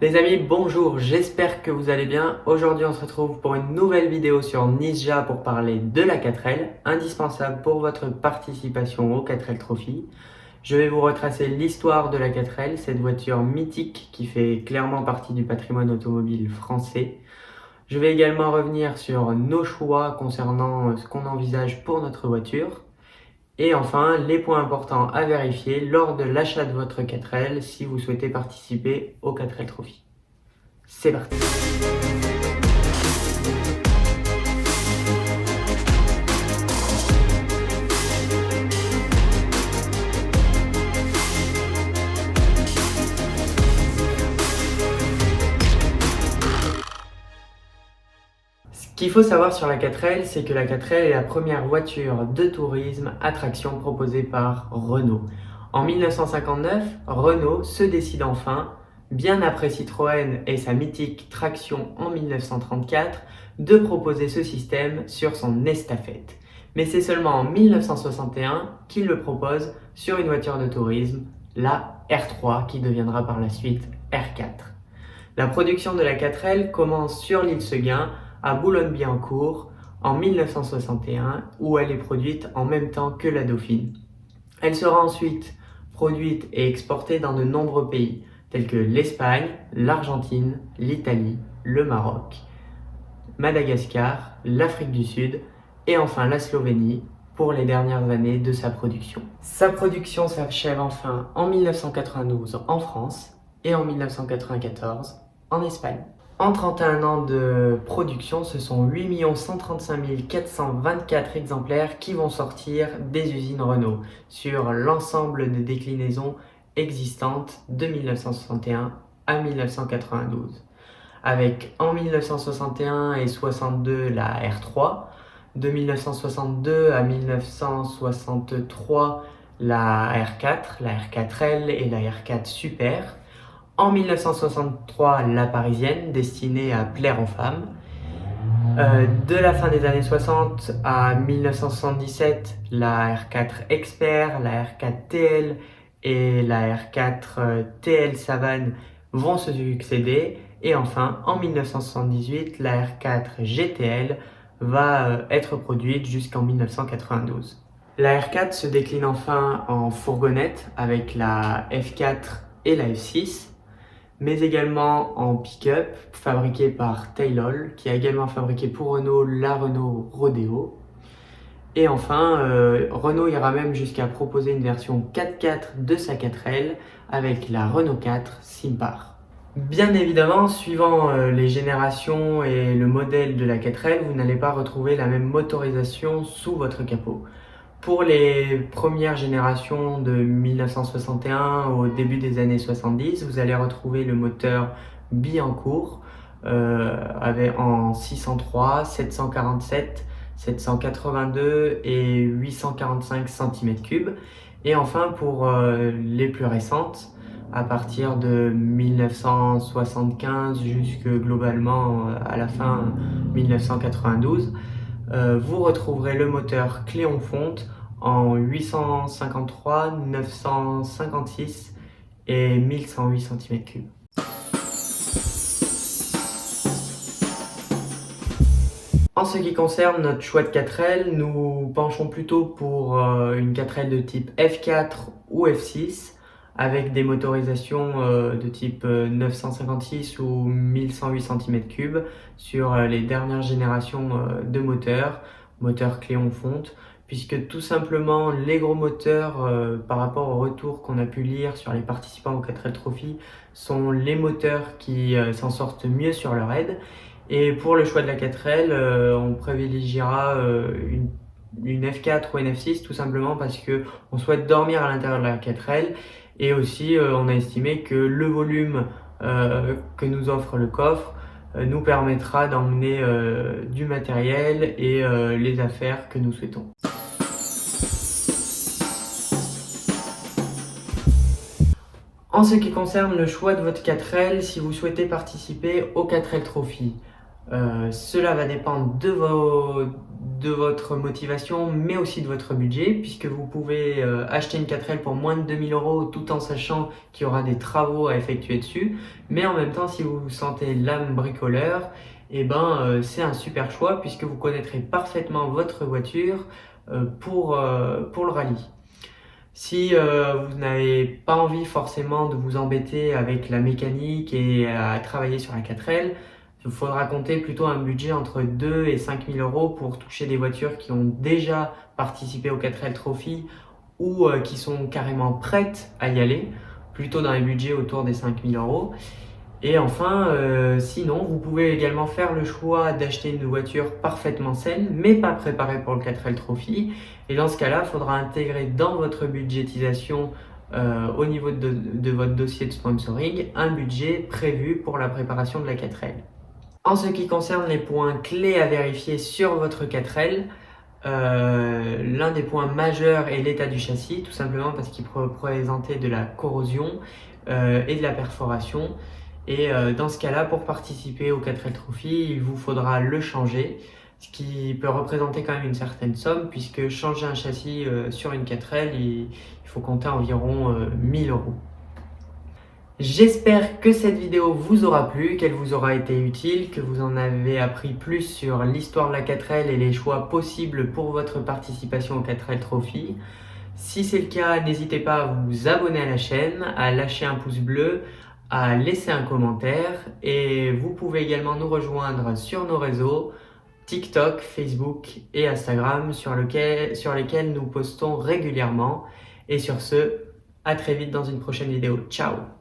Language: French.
Les amis, bonjour, j'espère que vous allez bien. Aujourd'hui, on se retrouve pour une nouvelle vidéo sur Nisja pour parler de la 4L, indispensable pour votre participation au 4L Trophy. Je vais vous retracer l'histoire de la 4L, cette voiture mythique qui fait clairement partie du patrimoine automobile français. Je vais également revenir sur nos choix concernant ce qu'on envisage pour notre voiture. Et enfin, les points importants à vérifier lors de l'achat de votre 4L si vous souhaitez participer au 4L Trophy. C'est parti! Ce qu'il faut savoir sur la 4L, c'est que la 4L est la première voiture de tourisme à traction proposée par Renault. En 1959, Renault se décide enfin, bien après Citroën et sa mythique traction en 1934, de proposer ce système sur son estafette. Mais c'est seulement en 1961 qu'il le propose sur une voiture de tourisme, la R3, qui deviendra par la suite R4. La production de la 4L commence sur l'île Seguin, à Boulogne-Billancourt, en 1961, où elle est produite en même temps que la Dauphine. Elle sera ensuite produite et exportée dans de nombreux pays, tels que l'Espagne, l'Argentine, l'Italie, le Maroc, Madagascar, l'Afrique du Sud et enfin la Slovénie pour les dernières années de sa production. Sa production s'achève enfin en 1992 en France et en 1994 en Espagne. En 31 ans de production, ce sont 8 135 424 exemplaires qui vont sortir des usines Renault sur l'ensemble des déclinaisons existantes de 1961 à 1992. Avec en 1961 et 62 la R3, de 1962 à 1963 la R4, la R4L et la R4 Super. En 1963, la Parisienne, destinée à plaire aux femmes. De la fin des années 60 à 1977, la R4 Expert, la R4 TL et la R4 TL Savane vont se succéder. Et enfin, en 1978, la R4 GTL va être produite jusqu'en 1992. La R4 se décline enfin en fourgonnette avec la F4 et la F6, mais également en pick-up fabriqué par Taylor, qui a également fabriqué pour Renault la Renault Rodeo. Et enfin, Renault ira même jusqu'à proposer une version 4x4 de sa 4L avec la Renault 4 Simpar. Bien évidemment, suivant les générations et le modèle de la 4L, vous n'allez pas retrouver la même motorisation sous votre capot. Pour les premières générations de 1961 au début des années 70, vous allez retrouver le moteur Billancourt en 603, 747, 782 et 845 cm3. Et enfin pour les plus récentes, à partir de 1975 jusque globalement à la fin 1992, vous retrouverez le moteur Cléon-Fonte en 853, 956 et 1108 cm3. En ce qui concerne notre choix de 4L, nous penchons plutôt pour une 4L de type F4 ou F6 avec des motorisations de type 956 ou 1108 cm3 sur les dernières générations de moteurs Cléon-Fonte, puisque tout simplement les gros moteurs par rapport au retour qu'on a pu lire sur les participants au 4L Trophy sont les moteurs qui s'en sortent mieux sur leur aide. Et pour le choix de la 4L, on privilégiera une F4 ou une F6 tout simplement parce qu'on souhaite dormir à l'intérieur de la 4L. Et aussi, on a estimé que le volume que nous offre le coffre nous permettra d'emmener du matériel et les affaires que nous souhaitons. En ce qui concerne le choix de votre 4L, si vous souhaitez participer au 4L Trophy, Cela va dépendre de votre motivation, mais aussi de votre budget, puisque vous pouvez acheter une 4L pour moins de 2000 € tout en sachant qu'il y aura des travaux à effectuer dessus. Mais en même temps, si vous vous sentez l'âme bricoleur, c'est un super choix puisque vous connaîtrez parfaitement votre voiture pour le rallye. Si vous n'avez pas envie forcément de vous embêter avec la mécanique et à travailler sur la 4L, il faudra compter plutôt un budget entre 2 et 5 000 € pour toucher des voitures qui ont déjà participé au 4L Trophy ou qui sont carrément prêtes à y aller, plutôt dans les budgets autour des 5 000 €. Et enfin, sinon, vous pouvez également faire le choix d'acheter une voiture parfaitement saine, mais pas préparée pour le 4L Trophy. Et dans ce cas-là, il faudra intégrer dans votre budgétisation au niveau de votre dossier de sponsoring un budget prévu pour la préparation de la 4L. En ce qui concerne les points clés à vérifier sur votre 4L, l'un des points majeurs est l'état du châssis, tout simplement parce qu'il peut présenter de la corrosion et de la perforation. Et dans ce cas-là, pour participer au 4L Trophy, il vous faudra le changer, ce qui peut représenter quand même une certaine somme, puisque changer un châssis sur une 4L, il faut compter environ 1000 €. J'espère que cette vidéo vous aura plu, qu'elle vous aura été utile, que vous en avez appris plus sur l'histoire de la 4L et les choix possibles pour votre participation au 4L Trophy. Si c'est le cas, n'hésitez pas à vous abonner à la chaîne, à lâcher un pouce bleu, à laisser un commentaire et vous pouvez également nous rejoindre sur nos réseaux TikTok, Facebook et Instagram sur lesquels nous postons régulièrement. Et sur ce, à très vite dans une prochaine vidéo. Ciao!